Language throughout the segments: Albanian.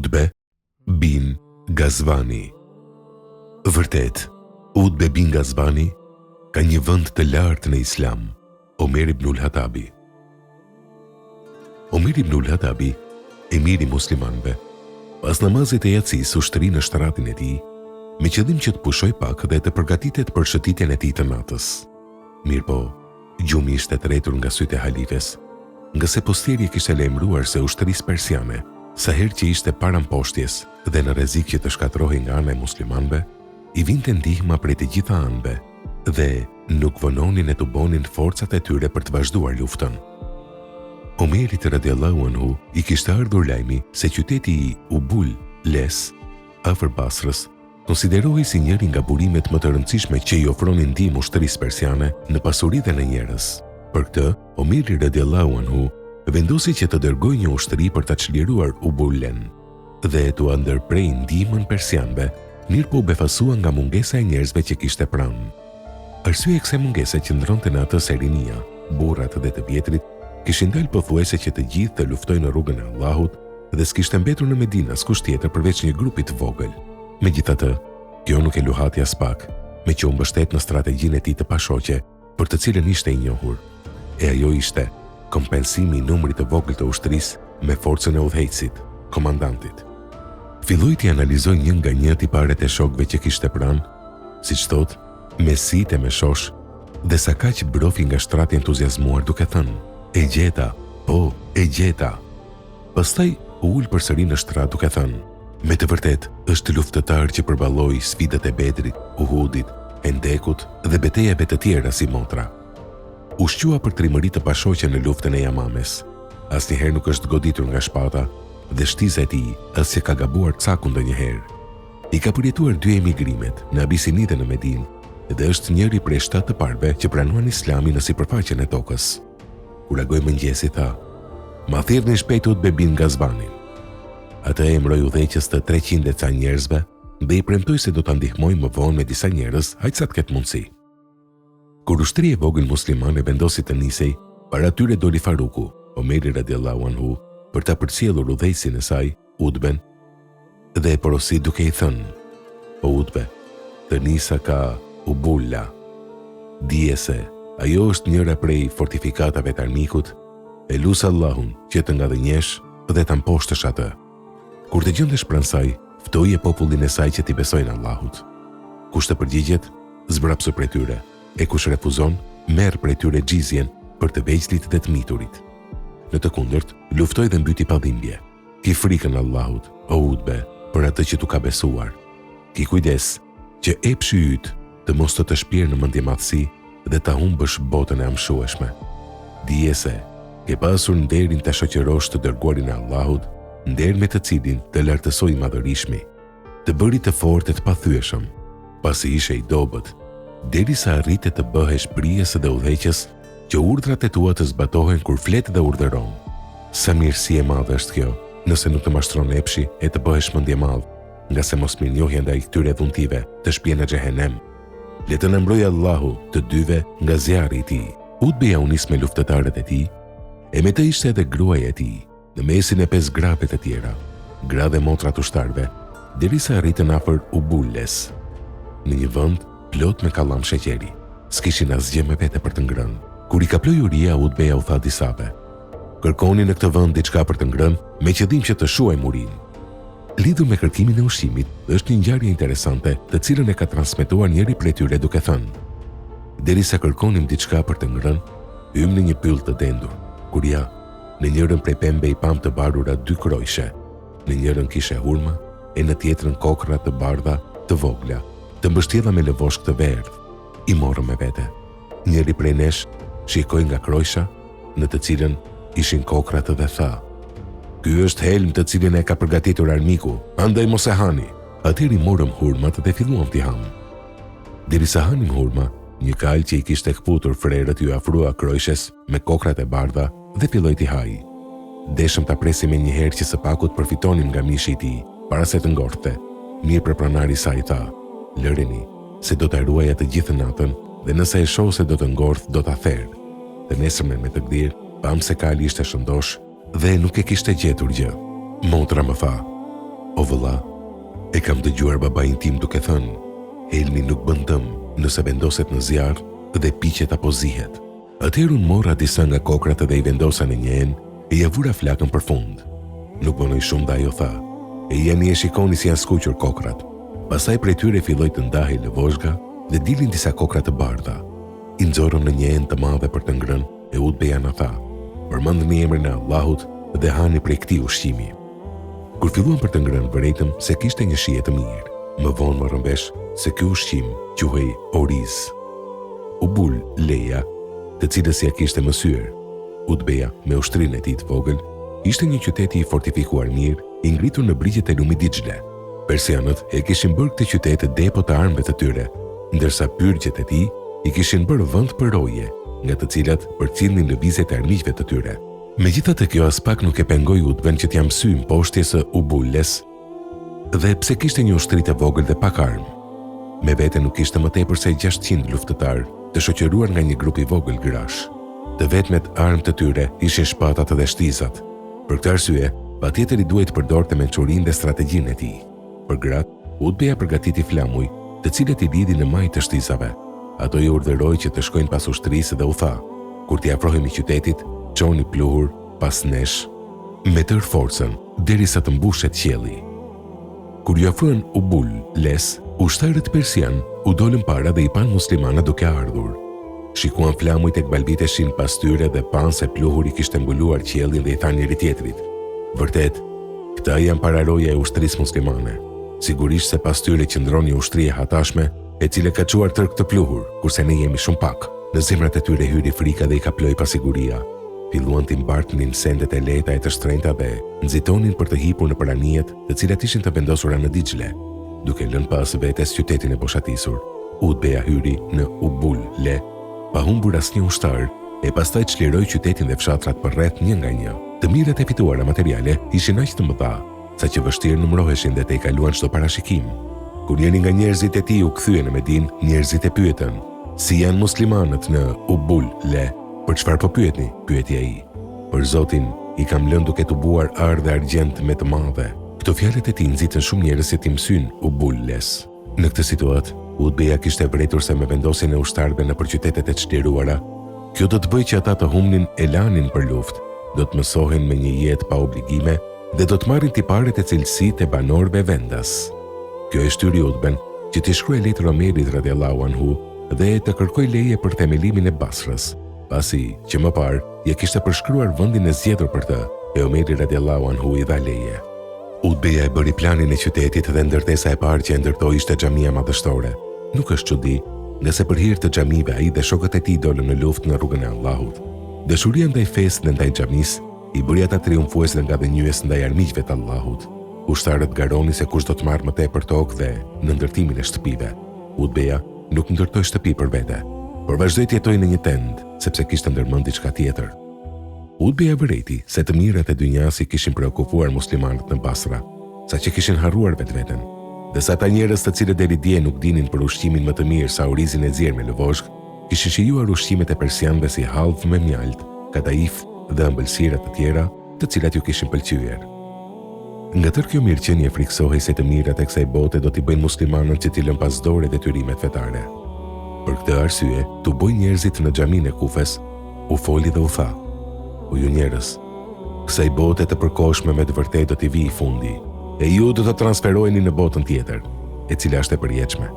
Utbe bin Gazvani. Vërtet, Utbe bin Gazvani ka një vend të lartë në Islam, Omer ibnul Hatabi. Omer ibnul Hatabi, emiri muslimanëve, pas namazit e yatsis ushtri në shtëratin e tij, me qëllim që të pushoj pak dhe të përgatitet për shëtitjen e tij të natës. Mirpo, gjumi ishte të rretur nga sytë e halifes, nga se posteri kishte lajmëruar se ushtrisë persiane, sa herë që ishte para mposhtjes dhe në rrezik që të shkatërrohej nga ana e muslimanëve, i vinte ndihma prej të gjitha anëve dhe nuk vononin e të bonin forcat e tyre për të vazhduar luftën. Omerit radiallahu anhu i kishte ardhur lajmi se qyteti i Ubul Les, afër Basrës, konsiderohej si njëri nga burimet më të rëndësishme që i ofronin ndihmë ushtrisë persiane në pasuri dhe në njerëz. Për këtë, Omeri radiallahu anhu vendosi që të dërgojë një ushtri për ta çliruar Ubulen dhe t'u ndërprej ndihmën persianëve, mirëpo u befasua nga mungesa e njerëzve që kishte pranë. Arsye e kësaj mungese qëndronte në atë se rinia, burrat dhe të vjetrit kishin dalë pothuajse që të gjithë të luftojnë në rrugën e Allahut dhe s'kishte mbetur në Medinë askush tjetër përveç një grupi të vogël. Megjithatë, kjo nuk e luhati as pak, me që u mbështet në strategjinë e tij të pashoqe, për të cilën ishte i njohur. E ajo ishte kompensimi i numrit të vogël të ushtrisë me forcën e udhëheqësit, komandantit. Filloi të analizoj një nga një tiparet e shokëve që kishte pranë, siç thotë, me sitë me shosh, dhe sa kaq brofi nga shtrati entuziazmuar duke thënë: "E gjeta, po, e gjeta." Pastaj u ul përsëri në shtrat duke thënë: "Me të vërtet, është luftëtar që përballoi sfidat e Bedrit, Uhudit, Hendekut dhe betejave të tjera si motra." U shqua për trimëri të pashoqe në luftën e Yamames. Asnjëherë nuk është goditur nga shpata dhe shtiza e tij as që ka gabuar caku ndonjëherë. I ka përjetuar 2 emigrimet, në Abisini dhe në Medinë, dhe është njëri prej 7 të parëve që pranuan Islamin në sipërfaqen e tokës. Kur lagoi mëngjesi tha: "Ma thirrni shpejt Utbe bin Gazvanin." Atë e emroi udhëheqës të 300 ca njerëzve dhe i premtoi se do ta ndihmojë më vonë me disa njerëz, aq sa të ketë mundësi. Kur ushtria e vogël muslimane vendosi të nisej, para tyre doli Faruku, Omeri radiallahu anhu, për ta përcjellur udhëheqësin e saj, Utben, dhe e porosi duke i thënë: "O Utbe, të nisa ka Ubulla. Dije se ajo është njëra prej fortifikatave të armikut, e lusë Allahun që të ngadhënjesh dhe ta mposhtësh atë." Kur të gjendesh pranë saj, ftoje popullin e saj që t'i besojnë Allahut. Kush të përgjigjet, zbrapsu prej tyre, e kush refuzon, merr prej tyre xhizjen për të veçlit dhe të miturit. Në të kundërt, luftoj dhe mbyti pa dhimbje. Ki frikën Allahut, o Utbe, për atë që tu ka besuar. Ki kujdes që epshi yt të mos të shpirë në mendje madhësi dhe ta humbësh botën e amshueshme. Dije se ke pasur nderin të shoqërosh të dërguarin e Allahut, nder me të cilin të lartësoi madhërishmi, të bëri të fortë të pathyeshëm, pasi ishe i dobët, derisa arrite të bëhesh prijes dhe udhëheqës, që urdhrat e tua të zbatohen kur flet dhe urdhëron. Sa mirësi e madhe është kjo, nëse nuk të mashtron epshi e të bëhesh mendje madh, nga se mos mirënjohja ndaj këtyre dhuntive të shpjen në xhehenem. Le të na mbrojë Allahu të dyve nga zjarri i tij. Utbeja u nis me luftëtarët e tij, e me të ishte edhe gruaja e tij, në mesin e 5 grave të tjera, gra dhe motra të ushtarëve, derisa arritën afër Ubulles, në një vend plot me kallam sheqeri. S'kishin asgjë me vete për të ngrënë. Kur i kaploi uria, Utbeja u tha disave: "Kërkoni në këtë vend diçka për të ngrënë, me qëllim që të shuajmë urinë." Lidhur me kërkimin e ushqimit, është një ngjarje interesante, të cilën e ka transmetuar njëri prej tyre duke thënë: "Derisa kërkonim diçka për të ngrënë, hym në një pyll të dendur, kur ja, në njërin prej pembe i pam të bardhura 2 krojshe, në njërin kishe hurma, e në tjetrën kokra të bardha të vogla, të mbështjella me lëvoshk të verdh. I morëm me vete. Njëri prej nesh shikoi nga krojsha, në të cilën ishin kokrat dhe tha: Ky është helm të cilin e ka përgatitur armiku, andaj mos e hani." Atëherë morëm hurmat dhe filluam t'i ham. Derisa hanim hurma, një kalë që i kishte kputur frerët ju afrua krojshes me kokrat e bardha dhe filloi t'i haj. Deshëm ta presim një herë që së pakut përfitonim nga mishi i tij, para se të ngorte. Mirë për pranari sa i tha: "Lërini, se do ta ruaja të gjithë natën, dhe nëse e shoh se do të ngorth, do ta therr." Dhe nesërmen me të gdhir, pam se kali ishte shëndosh dhe nuk e kishte gjetur gjë. Motra më tha: O vëlla, e kam dëgjuar babain tim duke thënë, helmi nuk bën dëm nëse vendoset në zjarr dhe piqet apo zihet. Atëherë unë mora disa nga kokrat dhe i vendosa në një enë e ja vura flakën për fund. Nuk bënoj shumë dhe ajo tha, e jeni e shikoni si janë skuqur kokrat. Pastaj prej tyre filloi të ndahej lëvozhga dhe dilin disa kokra të bardha. I nxorën në një enë të madhe për të ngrënë e Utbeja na tha, përmendni emrin e Allahut dhe hani prej këtij ushqimi. Kur filluan për të ngrënë, vërejtëm se kishte një shije të mirë. Më vonë morën vesh se ky ushqim quhej oriz. U bul Leja, të cilës ja kishte mësyer. Utbeja, me ushtrinë e tij të vogël, ishte një qytet i fortifikuar mirë, i ngritur në brigjet e lumit Dixhle. Persianët e kishin bërë këtë qytet depo të armëve të tyre, ndërsa pyrgjet e tij i kishin bërë vend për roje, nga të cilat përcjellnin lëvizjet e armiqve të tyre. Megjithatë, kjo as pak nuk e pengoi Utben që t'ia mësy mposhtjes së Ubulles, dhe pse kishte një ushtri të vogël dhe pak armë. Me vete nuk kishte më tepër se 600 luftëtar, të shoqëruar nga një grup i vogël grash. Të vetmet armë të tyre ishin shpatat dhe shtizat. Për këtë arsye, patjetër i duhej të përdorte mençurinë dhe strategjinë e tij. Për gratë, Utbeja përgatiti flamuj, të cilët i lidhi në majtë të shtizave. Ato i urdhëroi që të shkojnë pas ushtrisë dhe u tha, kur t'i afrohemi qytetit, çoni pluhur pas nesh me tërë forcën derisa të mbushet qielli. Kur ju afruan Ubulles, ushtarët persian u dolën para dhe i pan muslimanët duke ardhur. Shikuan flamujt tek balbiteshin pas tyre dhe pan se pluhuri kishte mbuluar qiellin dhe i thanë njëri tjetrit, vërtet, këta janë pararoja e ushtrisë muslimane. Sigurisht se pas tyre qëndron një ushtri e hatashme, e cile ka çuar tërë këtë pluhur, kurse ne jemi shumë pak. Në zemrat e tyre hyri frika dhe i kaploi pasiguria. Filluan të mbartnin sendet e lehta e të shtrenjta dhe nxitonin për të hipur në pranijet, të cilat ishin të vendosura në Dixhle, duke lënë pas vetes qytetin e boshatisur. Utbeja hyri në Ubulle, pa humbur asnjë ushtar, e pastaj çliroi qytetin dhe fshatrat përreth një nga një. Të mirat e fituara materiale ishin aq të mëdha, saqë vështirë numëroheshin dhe te i kaluan çdo parashikim. Kur njëri nga njerëzit e tij u kthye në Medinë, njerëzit e pyetën, si janë muslimanët në Ubulle? Për çfarë po pyetni? Pyeti ai. Për Zotin, i kam lënë duke të buar arë dhe argjend me të madhe. Këto fjalët e tij nxitën shumë njerëz që t'i mësyn Ubulles. Në këtë situatë, Utbeja kishte vërejtur se me vendosin e ushtarëve në qytetet e çliruara, kjo do të bëjë që ata të humnin elanin për luftë, do të mësohen me një jetë pa obligime dhe do të marrin tiparet e cilësitë e banorëve vendas. Kjo e shtyri Utben që t'i shkruaj letër Omerit radhiyallahu anhu dhe të kërkoj leje për themelimin e Basrës, pasi që më parë ja kishte përshkruar vendin e zgjedhur për të, e Omeri radhiyallahu anhu i dha leje. Utbeja e bëri planin e qytetit dhe ndërtesa e parë që e ndërtoi ishte xhamia madhështore. Nuk është çudi, nga se për hir të xhamive ai dhe shokët e tij dolën në luftë në rrugën e Allahut. Dashuria ndaj fesë dhe ndaj xhamisë i bëri ata triumfues nga dënjues ndaj armiqve të Allahut. Ushtarët garoni se kush do të marrë më tepër tokë dhe në ndërtimin e shtëpive. Utbeja nuk ndërtoi shtëpi për vete, por vazhdoi të jetojë në një tend, sepse kishte ndërmend diçka tjetër. Utbeja vërejti se të mirat e dynjas i kishin preokupuar muslimanët në Basra, saqë kishin harruar vetveten. Dhe sa ata njerëz të cilët deri dje nuk dinin për ushqimin më të mirë sa orizin e zier me lëvozhg, kishin shijuar ushqimet e persianëve si hallf me mjalt, kadaif dhe ëmbëlsira të tjera, të cilat ju kishin pëlqyer. Nga tërë kjo mirëqenie friksohej se të mirat e kësaj bote do t'i bëjnë muslimanët që t'i lënë pas dore detyrimet fetare. Për këtë arsye, t'u boi njerëzit në xhamin e Kufes, u foli dhe u tha: "O ju njerëz, kësaj bote të përkohshme me të vërtetë do t'i vijë fundi, e ju do të transferoheni në botën tjetër, e cila është e përjetshme.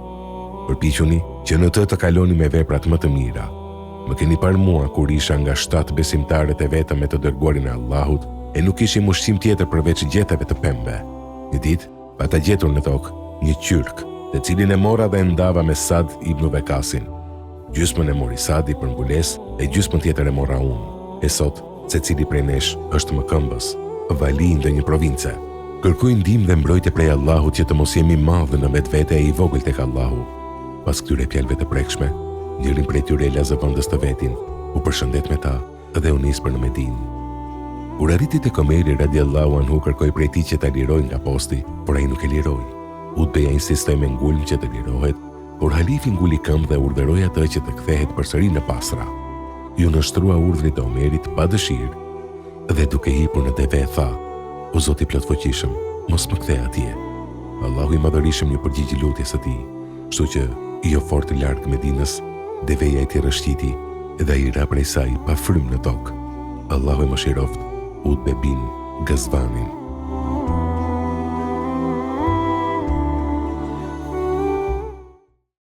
Përpiquni që në të kaloni me veprat më të mira. Më keni parë mua kur isha nga 7 besimtarët e vetëm me të dërguarin e Allahut, e nuk ishim ushqim tjetër përveç gjetave të pembe. Një ditë, pata gjetur në tokë një qyrk, të cilin e mora dhe ndava me Sad ibn Vekasin. Gjysmën e mori Sadi për mbulesë e gjysmën tjetër e mora unë. E sot, secili prej nesh është më këmbës, vali në një province. Kërkoj ndihmë dhe mbrojtje prej Allahut që të mos jemi madhë në vetvete e i vogël tek Allahu." Pas këtyre fjalëve të prekshme, njërin prej tyre la zëvendës të vetin, u përshëndet me ta dhe u nis për në Medinë. Kur arriti tek Omeri radhiyallahu anhu kërkoi prej tij që ta lirojë nga posti, por ai nuk e liroi. Utbeja insistoi me ngulm që të lirohet, por halifi nguli këmbë dhe urdhëroi atë që të kthehet përsëri në Basra. Ju nështrua urdhrit të Omerit pa dëshirë dhe duke hipur në deve tha: "O Zoti plotfuqishëm, mos më kthe atje. Allahu i madhërisëm një përgjigji lutjes së tij, kështu që jo fort të larg Medinës, deveja e tij rëshqiti dhe ai ra prej saj pa frym në tokë. Allahu e mëshiroft Utbe bin Gazvanin.